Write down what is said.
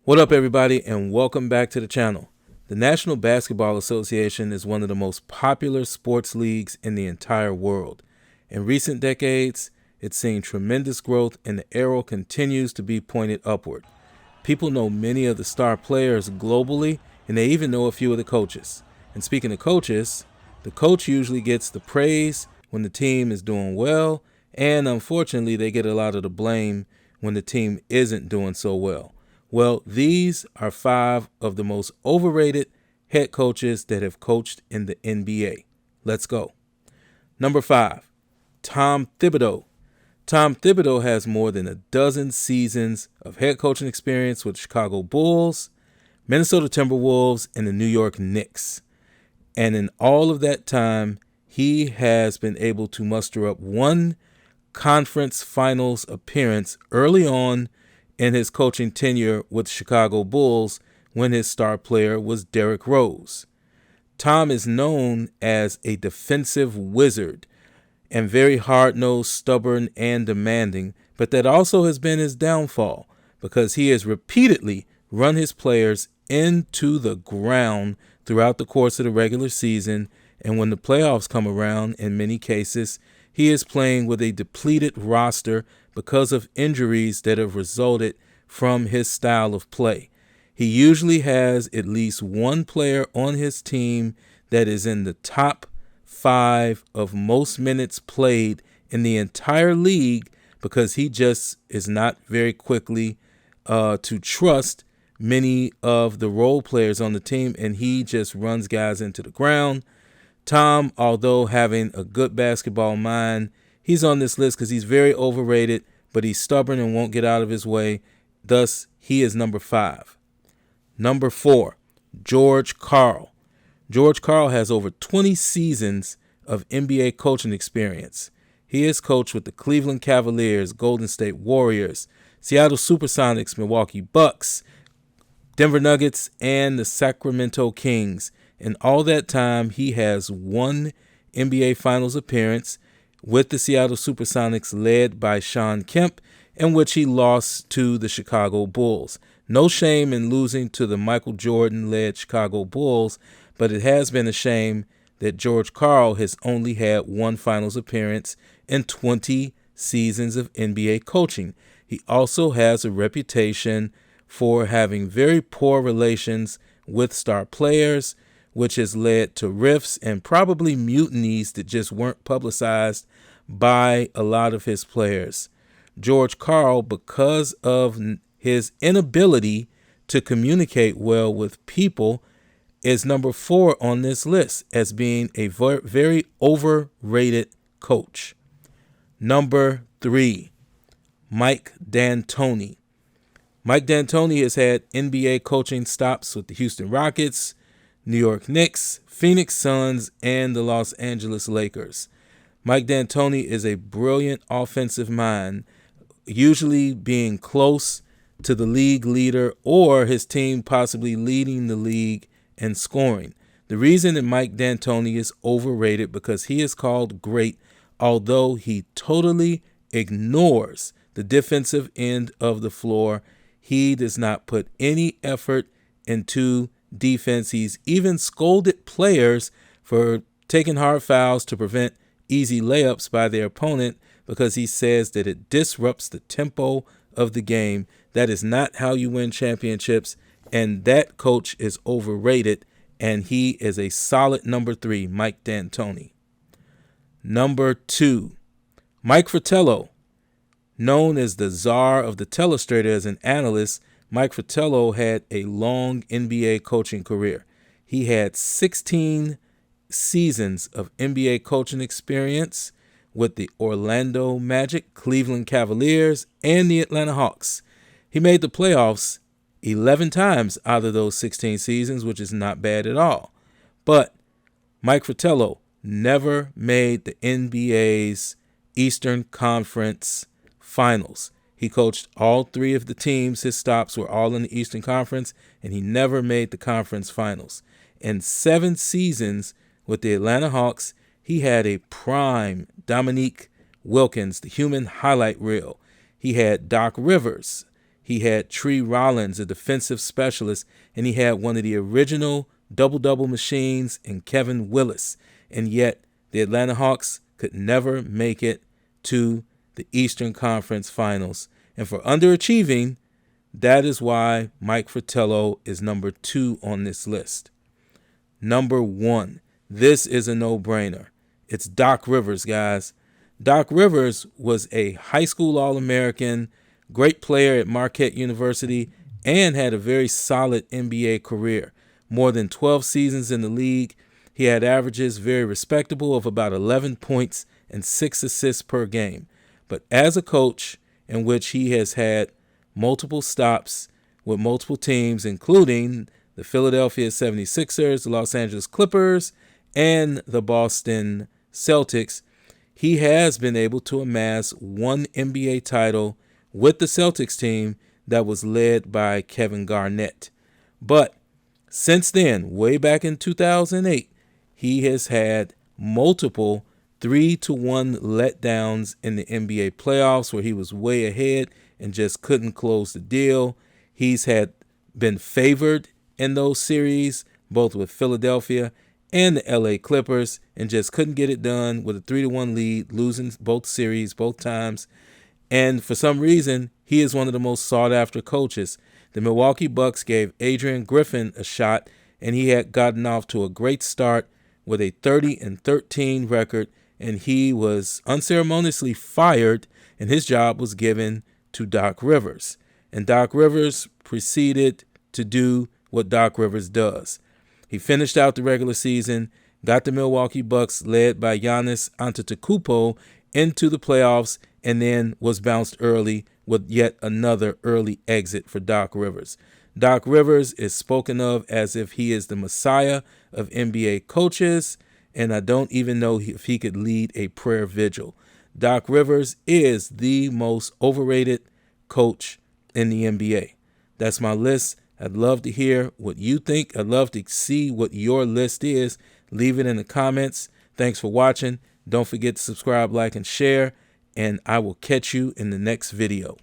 What up, everybody, and welcome back to the channel. The National Basketball Association is one of the most popular sports leagues in the entire world. In recent decades, it's seen tremendous growth and the arrow continues to be pointed upward. People know many of the star players globally, and they even know a few of the coaches. And speaking of coaches, the coach usually gets the praise when the team is doing well, and unfortunately, they get a lot of the blame when the team isn't doing so well. Well, these are 5 of the most overrated head coaches that have coached in the NBA. Let's go. Number 5, Tom Thibodeau. Tom Thibodeau has more than a dozen seasons of head coaching experience with Chicago Bulls, Minnesota Timberwolves, and the New York Knicks. And in all of that time, he has been able to muster up one conference finals appearance early on in his coaching tenure with Chicago Bulls when his star player was Derrick Rose. Tom is known as a defensive wizard and very hard-nosed, stubborn, and demanding, but that also has been his downfall because he has repeatedly run his players into the ground throughout the course of the regular season, and when the playoffs come around, in many cases, he is playing with a depleted roster because of injuries that have resulted from his style of play. He usually has at least one player on his team that is in the top 5 of most minutes played in the entire league because he just is not very quickly to trust many of the role players on the team, and he just runs guys into the ground. Tom, although having a good basketball mind, he's on this list because he's very overrated, but he's stubborn and won't get out of his way. Thus, he is number 5. Number 4, George Karl. George Karl has over 20 seasons of NBA coaching experience. He has coached with the Cleveland Cavaliers, Golden State Warriors, Seattle Supersonics, Milwaukee Bucks, Denver Nuggets, and the Sacramento Kings. In all that time, he has one NBA Finals appearance with the Seattle Supersonics led by Sean Kemp, in which he lost to the Chicago Bulls. No shame in losing to the Michael Jordan-led Chicago Bulls, but it has been a shame that George Karl has only had one Finals appearance in 20 seasons of NBA coaching. He also has a reputation for having very poor relations with star players, which has led to rifts and probably mutinies that just weren't publicized by a lot of his players. George Karl, because of his inability to communicate well with people, is number 4 on this list as being a very overrated coach. Number 3, Mike D'Antoni. Mike D'Antoni has had NBA coaching stops with the Houston Rockets, New York Knicks, Phoenix Suns, and the Los Angeles Lakers. Mike D'Antoni is a brilliant offensive mind, usually being close to the league leader or his team possibly leading the league in scoring. The reason that Mike D'Antoni is overrated because he is called great, although he totally ignores the defensive end of the floor. He does not put any effort into defense. He's even scolded players for taking hard fouls to prevent easy layups by their opponent because he says that it disrupts the tempo of the game. That is not how you win championships, and that coach is overrated, and he is a solid number 3, Mike D'Antoni. Number 2, Mike Fratello. Known as the czar of the telestrator as an analyst, Mike Fratello had a long NBA coaching career. He had 16 seasons of NBA coaching experience with the Orlando Magic, Cleveland Cavaliers, and the Atlanta Hawks. He made the playoffs 11 times out of those 16 seasons, which is not bad at all. But Mike Fratello never made the NBA's Eastern Conference Finals. He coached all 3 of the teams. His stops were all in the Eastern Conference, and he never made the conference finals. In 7 seasons with the Atlanta Hawks, he had a prime Dominique Wilkins, the human highlight reel. He had Doc Rivers. He had Tree Rollins, a defensive specialist, and he had one of the original double-double machines in Kevin Willis. And yet the Atlanta Hawks could never make it to the Eastern Conference Finals. And for underachieving, that is why Mike Fratello is number 2 on this list. Number 1. This is a no-brainer. It's Doc Rivers, guys. Doc Rivers was a high school All-American, great player at Marquette University, and had a very solid NBA career. More than 12 seasons in the league. He had averages very respectable of about 11 points and 6 assists per game. But as a coach, in which he has had multiple stops with multiple teams, including the Philadelphia 76ers, the Los Angeles Clippers, and the Boston Celtics, he has been able to amass one NBA title with the Celtics team that was led by Kevin Garnett. But since then, way back in 2008, he has had multiple 3-1 letdowns in the NBA playoffs where he was way ahead and just couldn't close the deal. He's been favored in those series, both with Philadelphia and the LA Clippers, and just couldn't get it done with a 3-1 lead, losing both series both times. And for some reason, he is one of the most sought-after coaches. The Milwaukee Bucks gave Adrian Griffin a shot, and he had gotten off to a great start with a 30-13 record, and he was unceremoniously fired, and his job was given to Doc Rivers. And Doc Rivers proceeded to do what Doc Rivers does. He finished out the regular season, got the Milwaukee Bucks, led by Giannis Antetokounmpo, into the playoffs, and then was bounced early with yet another early exit for Doc Rivers. Doc Rivers is spoken of as if he is the messiah of NBA coaches, and I don't even know if he could lead a prayer vigil. Doc Rivers is the most overrated coach in the NBA. That's my list. I'd love to hear what you think. I'd love to see what your list is. Leave it in the comments. Thanks for watching. Don't forget to subscribe, like, and share, and I will catch you in the next video.